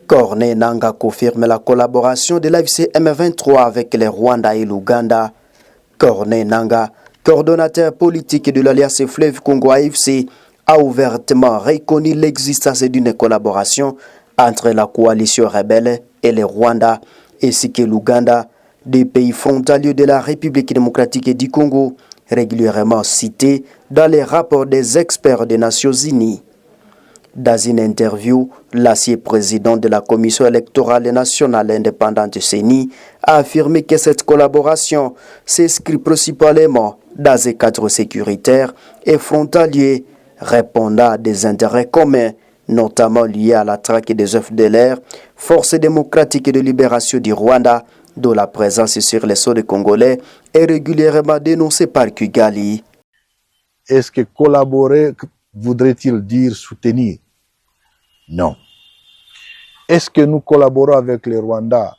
Corneille Nangaa confirme la collaboration de l'AFC M23 avec les Rwanda et l'Ouganda. Corneille Nangaa, coordonnateur politique de l'Alliance Fleuve Congo AFC, a ouvertement reconnu l'existence d'une collaboration entre la coalition rebelle et les Rwanda, ainsi que l'Ouganda, des pays frontaliers de la République démocratique du Congo, régulièrement cités dans les rapports des experts des Nations Unies. Dans une interview, l'ancien président de la Commission électorale nationale indépendante CENI a affirmé que cette collaboration s'inscrit principalement dans un cadre sécuritaire et frontalier, répondant à des intérêts communs, notamment liés à la traque des FDLR, Forces démocratiques de libération du Rwanda, dont la présence sur les sols congolais est régulièrement dénoncée par Kigali. Est-ce que collaborer voudrait-il dire soutenir? Non. Est-ce que nous collaborons avec les Rwandais?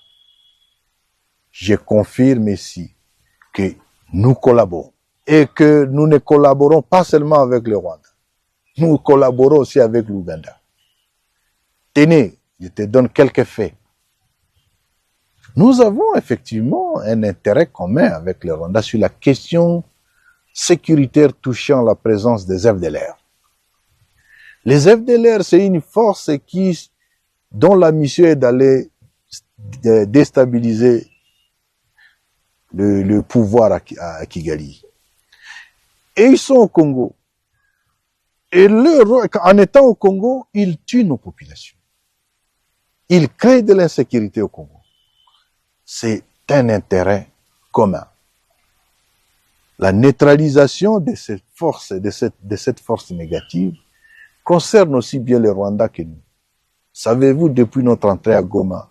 Je confirme ici que nous collaborons et que nous ne collaborons pas seulement avec le Rwanda. Nous collaborons aussi avec l'Ouganda. Tenez, je te donne quelques faits. Nous avons effectivement un intérêt commun avec le Rwanda sur la question sécuritaire touchant la présence des FDLR. Les FDLR, c'est une force dont la mission est d'aller déstabiliser le pouvoir à Kigali. Et ils sont au Congo. Et en étant au Congo, ils tuent nos populations. Ils créent de l'insécurité au Congo. C'est un intérêt commun. La neutralisation de cette force, de cette force négative, concerne aussi bien les Rwandais que nous. Savez-vous, depuis notre entrée à Goma,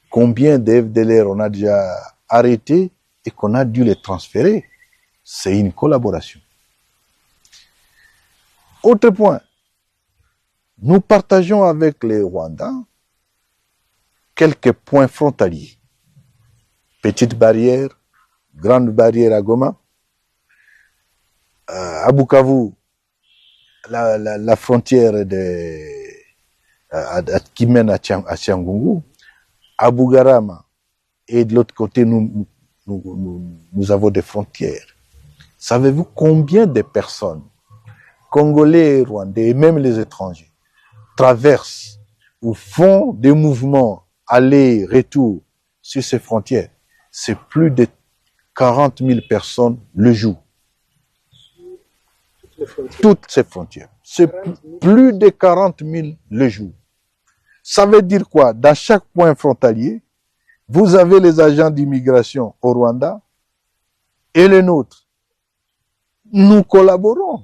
combien de FDLR on a déjà arrêtés et qu'on a dû les transférer? C'est une collaboration. Autre point, nous partageons avec les Rwandais quelques points frontaliers. Petite barrière, grande barrière à Goma, à Bukavu, la frontière qui mène à Tchangungu, à Bugarama, et de l'autre côté, nous avons des frontières. Savez-vous combien de personnes, Congolais et Rwandais, et même les étrangers, traversent ou font des mouvements aller-retour sur ces frontières? C'est plus de 40 000 personnes le jour. Toutes ces frontières. C'est plus de 40 000 le jour. Ça veut dire quoi? Dans chaque point frontalier, vous avez les agents d'immigration au Rwanda et les nôtres. Nous collaborons.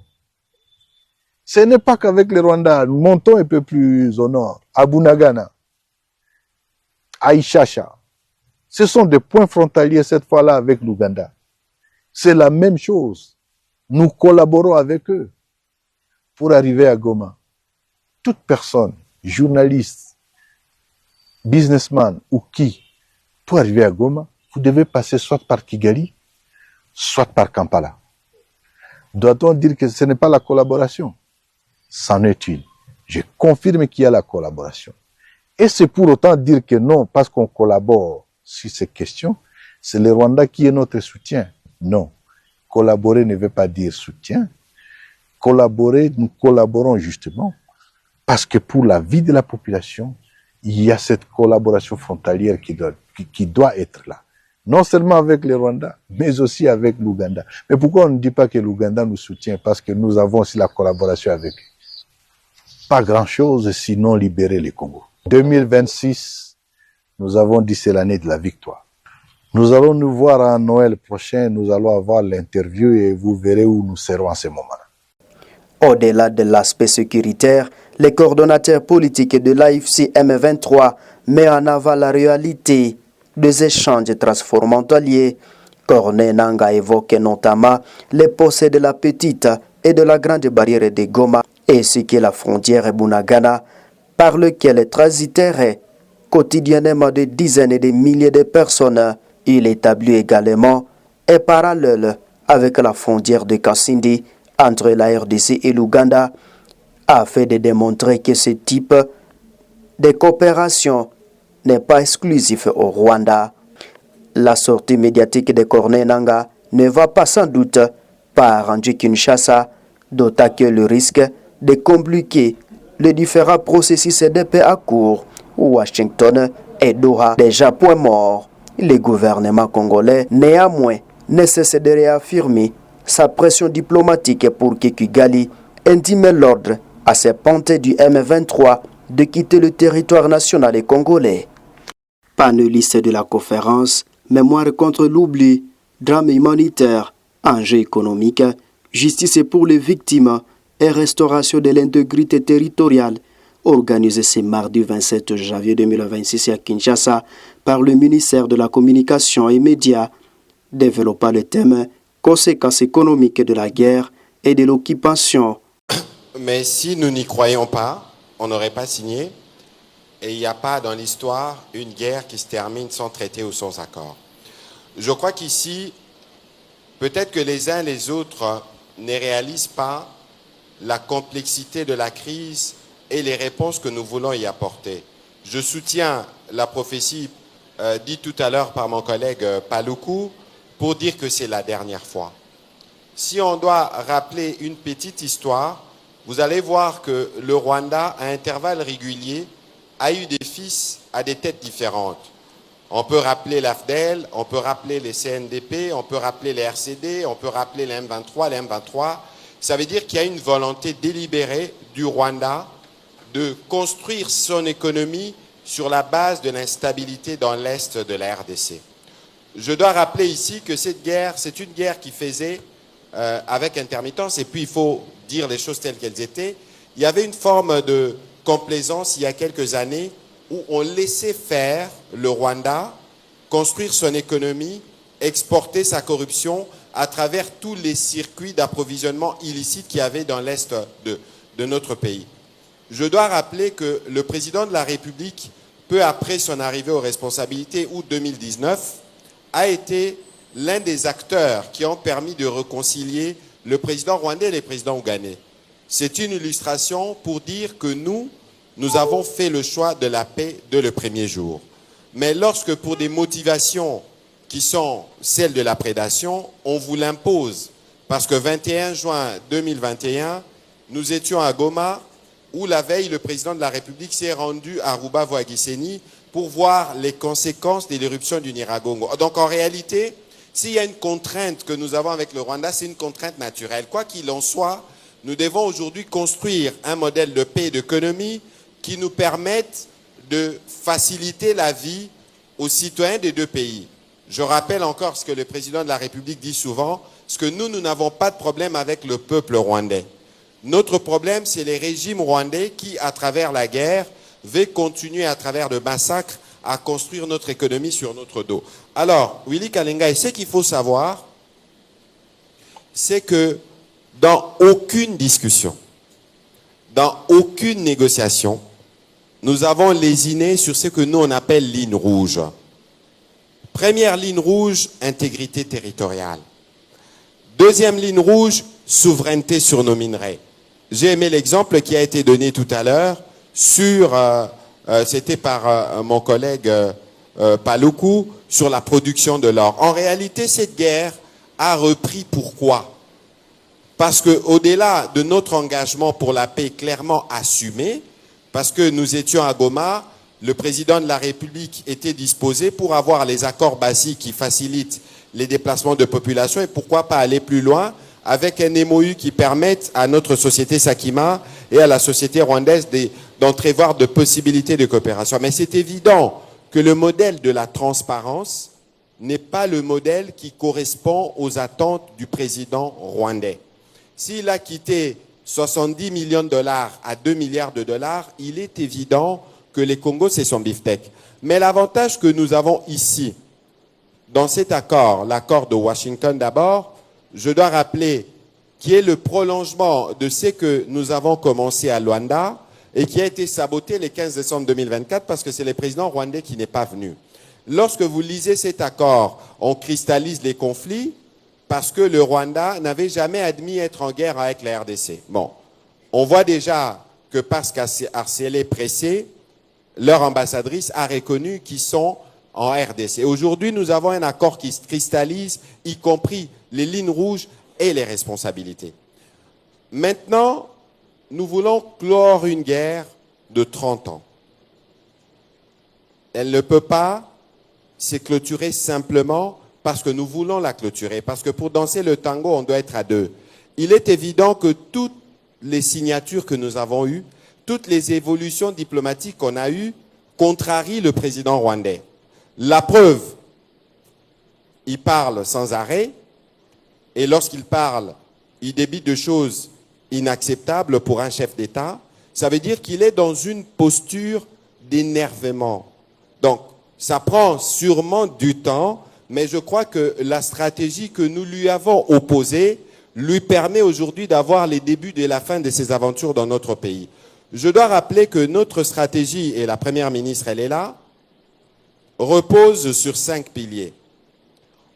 Ce n'est pas qu'avec les Rwandais. Nous montons un peu plus au nord, à Bunagana, à Ishasha. Ce sont des points frontaliers cette fois-là avec l'Ouganda. C'est la même chose. Nous collaborons avec eux pour arriver à Goma. Toute personne, journaliste, businessman ou qui, pour arriver à Goma, vous devez passer soit par Kigali, soit par Kampala. Doit-on dire que ce n'est pas la collaboration? C'en est une. Je confirme qu'il y a la collaboration. Et c'est pour autant dire que non, parce qu'on collabore sur ces questions, c'est le Rwanda qui est notre soutien. Non. Collaborer ne veut pas dire soutien. Collaborer, nous collaborons justement parce que pour la vie de la population, il y a cette collaboration frontalière qui doit être là. Non seulement avec les Rwandais, mais aussi avec l'Ouganda. Mais pourquoi on ne dit pas que l'Ouganda nous soutient? Parce que nous avons aussi la collaboration avec eux. Pas grand-chose sinon libérer le Congo. 2026, nous avons dit c'est l'année de la victoire. Nous allons nous voir à Noël prochain, nous allons avoir l'interview et vous verrez où nous serons à ce moment-là. Au-delà de l'aspect sécuritaire, les coordonnateurs politiques de l'AFC M23 mettent en avant la réalité des échanges transfrontaliers. Corneille Nangaa évoque notamment les procès de la petite et de la grande barrière de Goma, ainsi que la frontière Bunagana, par lequel transiteraient quotidiennement des dizaines et des milliers de personnes. Il établit également un parallèle avec la frontière de Kasindi entre la RDC et l'Ouganda, afin de démontrer que ce type de coopération n'est pas exclusif au Rwanda. La sortie médiatique de Corneille Nangaa ne va pas sans doute pas arranger Kinshasa, d'autant que le risque de compliquer les différents processus de paix à court, Washington et Doha déjà point mort. Le gouvernement congolais, néanmoins, ne cesse de réaffirmer sa pression diplomatique pour que Kigali intime l'ordre à ses pontes du M23 de quitter le territoire national et congolais. Panéliste de la conférence Mémoire contre l'oubli, drame humanitaire, enjeux économiques, justice pour les victimes et restauration de l'intégrité territoriale, organisé ce mardi 27 janvier 2026 à Kinshasa par le ministère de la Communication et Médias, développant le thème conséquences économiques de la guerre et de l'occupation. Mais si nous n'y croyons pas, on n'aurait pas signé. Et il n'y a pas dans l'histoire une guerre qui se termine sans traité ou sans accord. Je crois qu'ici, peut-être que les uns les autres ne réalisent pas la complexité de la crise et les réponses que nous voulons y apporter. Je soutiens la prophétie dite tout à l'heure par mon collègue Paluku pour dire que c'est la dernière fois. Si on doit rappeler une petite histoire, vous allez voir que le Rwanda, à intervalles réguliers, a eu des fils à des têtes différentes. On peut rappeler l'AFDEL, on peut rappeler les CNDP, on peut rappeler les RCD, on peut rappeler les M23, les M23. Ça veut dire qu'il y a une volonté délibérée du Rwanda de construire son économie sur la base de l'instabilité dans l'est de la RDC. Je dois rappeler ici que cette guerre, c'est une guerre qui faisait avec intermittence, et puis il faut dire les choses telles qu'elles étaient. Il y avait une forme de complaisance il y a quelques années où on laissait faire le Rwanda construire son économie, exporter sa corruption à travers tous les circuits d'approvisionnement illicites qu'il y avait dans l'est de notre pays. Je dois rappeler que le président de la République, peu après son arrivée aux responsabilités, août 2019, a été l'un des acteurs qui ont permis de réconcilier le président rwandais et le président ougandais. C'est une illustration pour dire que nous avons fait le choix de la paix dès le premier jour. Mais lorsque, pour des motivations qui sont celles de la prédation, on vous l'impose, parce que 21 juin 2021, nous étions à Goma, où la veille, le président de la République s'est rendu à Rubavu-Gisenyi pour voir les conséquences de l'éruption du Nyiragongo. Donc en réalité, s'il y a une contrainte que nous avons avec le Rwanda, c'est une contrainte naturelle. Quoi qu'il en soit, nous devons aujourd'hui construire un modèle de paix et d'économie qui nous permette de faciliter la vie aux citoyens des deux pays. Je rappelle encore ce que le président de la République dit souvent, parce que nous n'avons pas de problème avec le peuple rwandais. Notre problème, c'est les régimes rwandais qui, à travers la guerre, veulent continuer à travers le massacre à construire notre économie sur notre dos. Alors, Willy Kalenga, ce qu'il faut savoir, c'est que dans aucune discussion, dans aucune négociation, nous avons lésiné sur ce que nous on appelle ligne rouge. Première ligne rouge, intégrité territoriale. Deuxième ligne rouge, souveraineté sur nos minerais. J'ai aimé l'exemple qui a été donné tout à l'heure sur, c'était par mon collègue Paluku, sur la production de l'or. En réalité, cette guerre a repris pourquoi? Parce qu'au-delà de notre engagement pour la paix clairement assumé, parce que nous étions à Goma, le président de la République était disposé pour avoir les accords basiques qui facilitent les déplacements de population et pourquoi pas aller plus loin avec un MOU qui permette à notre société Sakima et à la société rwandaise d'entrevoir de possibilités de coopération. Mais c'est évident que le modèle de la transparence n'est pas le modèle qui correspond aux attentes du président rwandais. S'il a quitté 70 millions de dollars à 2 milliards de dollars, il est évident que les Congos, c'est son beefsteak. Mais l'avantage que nous avons ici, dans cet accord, l'accord de Washington d'abord, je dois rappeler qui est le prolongement de ce que nous avons commencé à Luanda et qui a été saboté le 15 décembre 2024 parce que c'est le président rwandais qui n'est pas venu. Lorsque vous lisez cet accord, on cristallise les conflits parce que le Rwanda n'avait jamais admis être en guerre avec la RDC. Bon, on voit déjà que parce qu'Arcel est pressé, leur ambassadrice a reconnu qu'ils sont en RDC. Aujourd'hui, nous avons un accord qui se cristallise, y compris les lignes rouges et les responsabilités. Maintenant, nous voulons clore une guerre de 30 ans. Elle ne peut pas se clôturer simplement parce que nous voulons la clôturer. Parce que pour danser le tango, on doit être à deux. Il est évident que toutes les signatures que nous avons eues, toutes les évolutions diplomatiques qu'on a eues, contrarient le président rwandais. La preuve, il parle sans arrêt, et lorsqu'il parle, il débite de choses inacceptables pour un chef d'État. Ça veut dire qu'il est dans une posture d'énervement. Donc, ça prend sûrement du temps, mais je crois que la stratégie que nous lui avons opposée lui permet aujourd'hui d'avoir les débuts et la fin de ses aventures dans notre pays. Je dois rappeler que notre stratégie, et la Première ministre, elle est là, repose sur 5 piliers.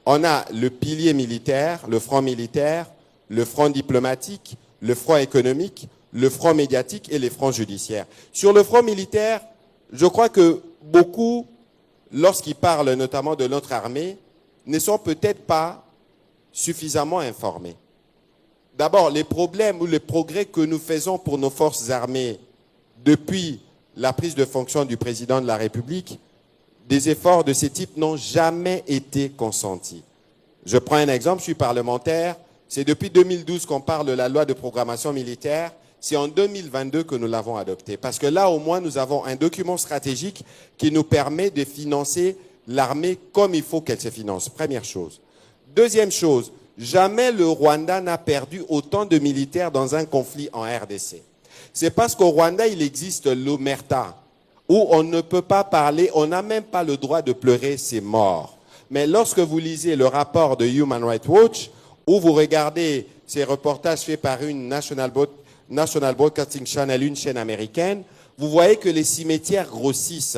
On a le pilier militaire, le front militaire, le front diplomatique, le front économique, le front médiatique et les fronts judiciaires. Sur le front militaire, je crois que beaucoup, lorsqu'ils parlent notamment de notre armée, ne sont peut-être pas suffisamment informés. D'abord, les problèmes ou les progrès que nous faisons pour nos forces armées depuis la prise de fonction du président de la République, des efforts de ce type n'ont jamais été consentis. Je prends un exemple, je suis parlementaire, c'est depuis 2012 qu'on parle de la loi de programmation militaire, c'est en 2022 que nous l'avons adoptée. Parce que là, au moins, nous avons un document stratégique qui nous permet de financer l'armée comme il faut qu'elle se finance. Première chose. Deuxième chose, jamais le Rwanda n'a perdu autant de militaires dans un conflit en RDC. C'est parce qu'au Rwanda, il existe l'omerta, où on ne peut pas parler, on n'a même pas le droit de pleurer ses morts. Mais lorsque vous lisez le rapport de Human Rights Watch, ou vous regardez ces reportages faits par une National Broadcasting Channel, une chaîne américaine, vous voyez que les cimetières grossissent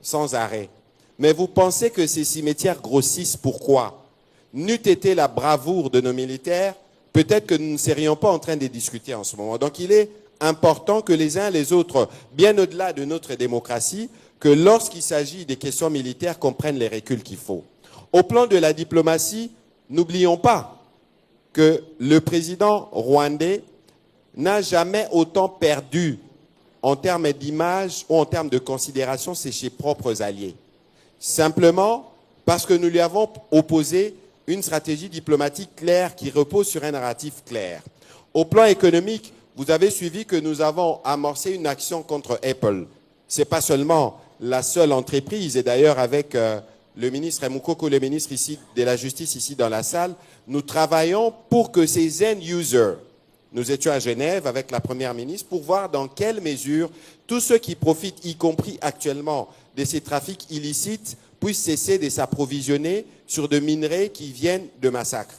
sans arrêt. Mais vous pensez que ces cimetières grossissent pourquoi? N'eût été la bravoure de nos militaires, peut-être que nous ne serions pas en train de discuter en ce moment. Donc il est important que les uns et les autres, bien au-delà de notre démocratie, que lorsqu'il s'agit des questions militaires, qu'on prenne les reculs qu'il faut. Au plan de la diplomatie, n'oublions pas que le président rwandais n'a jamais autant perdu en termes d'image ou en termes de considération ses propres alliés. Simplement parce que nous lui avons opposé une stratégie diplomatique claire qui repose sur un narratif clair. Au plan économique, vous avez suivi que nous avons amorcé une action contre Apple. Ce n'est pas seulement la seule entreprise, et d'ailleurs avec le ministre Moukoko, le ministre ici de la Justice ici dans la salle, nous travaillons pour que ces end-users, nous étions à Genève avec la Première ministre pour voir dans quelle mesure tous ceux qui profitent, y compris actuellement, de ces trafics illicites, puissent cesser de s'approvisionner sur de minerais qui viennent de massacres.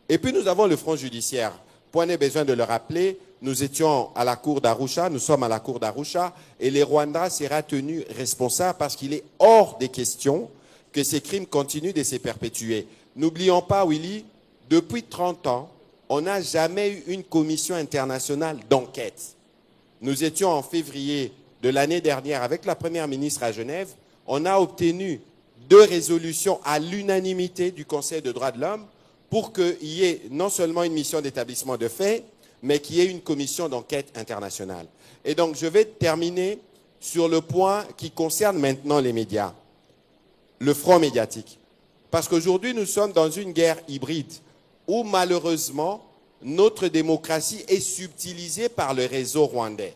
Et puis nous avons le front judiciaire. Point n'est besoin de le rappeler, nous étions à la cour d'Arusha, nous sommes à la cour d'Arusha, et les Rwandais sera tenu responsable parce qu'il est hors des questions que ces crimes continuent de se perpétuer. N'oublions pas, Willy, depuis 30 ans, on n'a jamais eu une commission internationale d'enquête. Nous étions en février de l'année dernière avec la Première ministre à Genève. On a obtenu 2 résolutions à l'unanimité du Conseil des droits de l'homme pour qu'il y ait non seulement une mission d'établissement de faits, mais qu'il y ait une commission d'enquête internationale. Et donc, je vais terminer sur le point qui concerne maintenant les médias, le front médiatique. Parce qu'aujourd'hui, nous sommes dans une guerre hybride où malheureusement, notre démocratie est subtilisée par le réseau rwandais.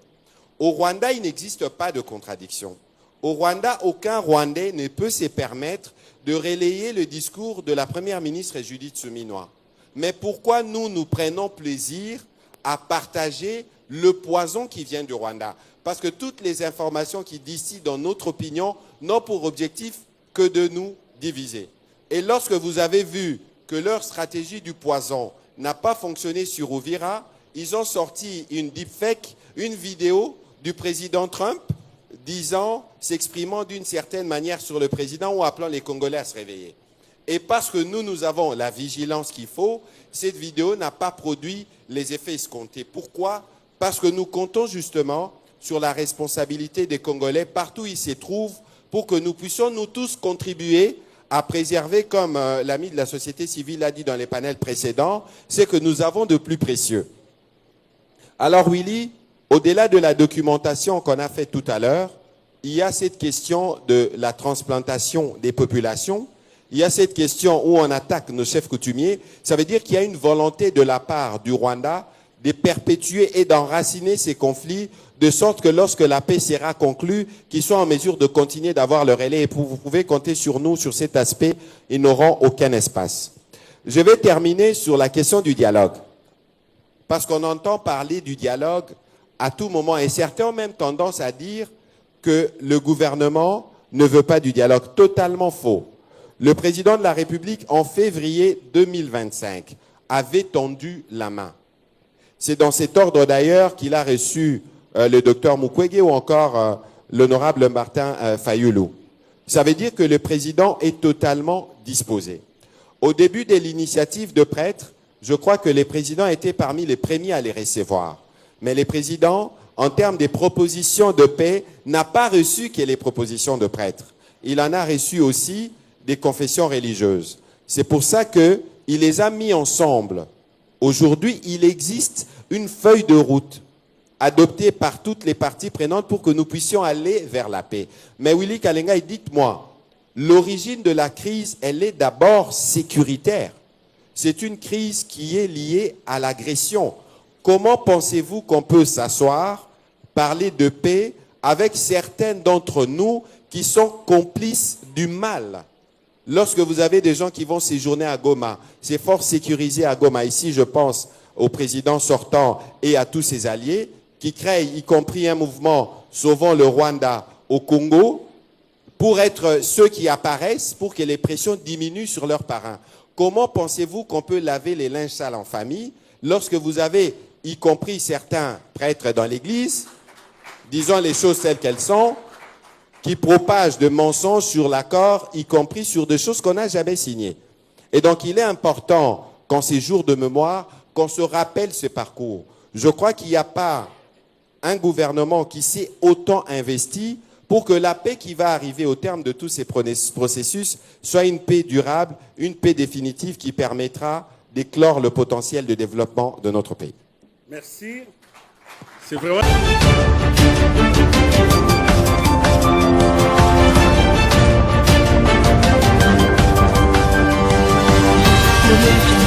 Au Rwanda, il n'existe pas de contradiction. Au Rwanda, aucun Rwandais ne peut se permettre de relayer le discours de la Première ministre Judith Suminwa. Mais pourquoi nous prenons plaisir à partager le poison qui vient du Rwanda? Parce que toutes les informations qui distillent dans notre opinion n'ont pour objectif que de nous diviser. Et lorsque vous avez vu que leur stratégie du poison n'a pas fonctionné sur Uvira, ils ont sorti une deepfake, une vidéo du président Trump s'exprimant d'une certaine manière sur le président ou appelant les Congolais à se réveiller. Et parce que nous avons la vigilance qu'il faut, cette vidéo n'a pas produit les effets escomptés. Pourquoi? Parce que nous comptons justement sur la responsabilité des Congolais partout où ils se trouvent pour que nous puissions nous tous contribuer à préserver, comme l'ami de la société civile l'a dit dans les panels précédents, ce que nous avons de plus précieux. Alors Willy, au-delà de la documentation qu'on a faite tout à l'heure, il y a cette question de la transplantation des populations, il y a cette question où on attaque nos chefs coutumiers. Ça veut dire qu'il y a une volonté de la part du Rwanda de perpétuer et d'enraciner ces conflits, de sorte que lorsque la paix sera conclue, qu'ils soient en mesure de continuer d'avoir leur relais. Et vous pouvez compter sur nous, sur cet aspect, ils n'auront aucun espace. Je vais terminer sur la question du dialogue. Parce qu'on entend parler du dialogue à tout moment, et certains ont même tendance à dire que le gouvernement ne veut pas du dialogue. Totalement faux. Le président de la République, en février 2025, avait tendu la main. C'est dans cet ordre d'ailleurs qu'il a reçu le docteur Mukwege ou encore l'honorable Martin Fayulu. Ça veut dire que le président est totalement disposé. Au début de l'initiative de prêtres, je crois que les présidents étaient parmi les premiers à les recevoir. Mais les présidents, en termes des propositions de paix, n'a pas reçu que les propositions de prêtres. Il en a reçu aussi des confessions religieuses. C'est pour ça qu'il les a mis ensemble. Aujourd'hui, il existe une feuille de route adoptée par toutes les parties prenantes pour que nous puissions aller vers la paix. Mais Willy Kalenga, dites-moi, l'origine de la crise, elle est d'abord sécuritaire. C'est une crise qui est liée à l'agression. Comment pensez-vous qu'on peut s'asseoir, parler de paix avec certains d'entre nous qui sont complices du mal? Lorsque vous avez des gens qui vont séjourner à Goma, c'est fort sécurisé à Goma. Ici, je pense au président sortant et à tous ses alliés qui créent, y compris un mouvement Sauvons le Rwanda au Congo, pour être ceux qui apparaissent pour que les pressions diminuent sur leurs parrains. Comment pensez-vous qu'on peut laver les linges sales en famille lorsque vous avez, y compris certains prêtres dans l'église, disons les choses telles qu'elles sont, qui propagent de mensonges sur l'accord, y compris sur des choses qu'on n'a jamais signées. Et donc, il est important, qu'en ces jours de mémoire, qu'on se rappelle ce parcours. Je crois qu'il n'y a pas un gouvernement qui s'est autant investi pour que la paix qui va arriver au terme de tous ces processus soit une paix durable, une paix définitive qui permettra d'éclore le potentiel de développement de notre pays. Merci. C'est vraiment... Le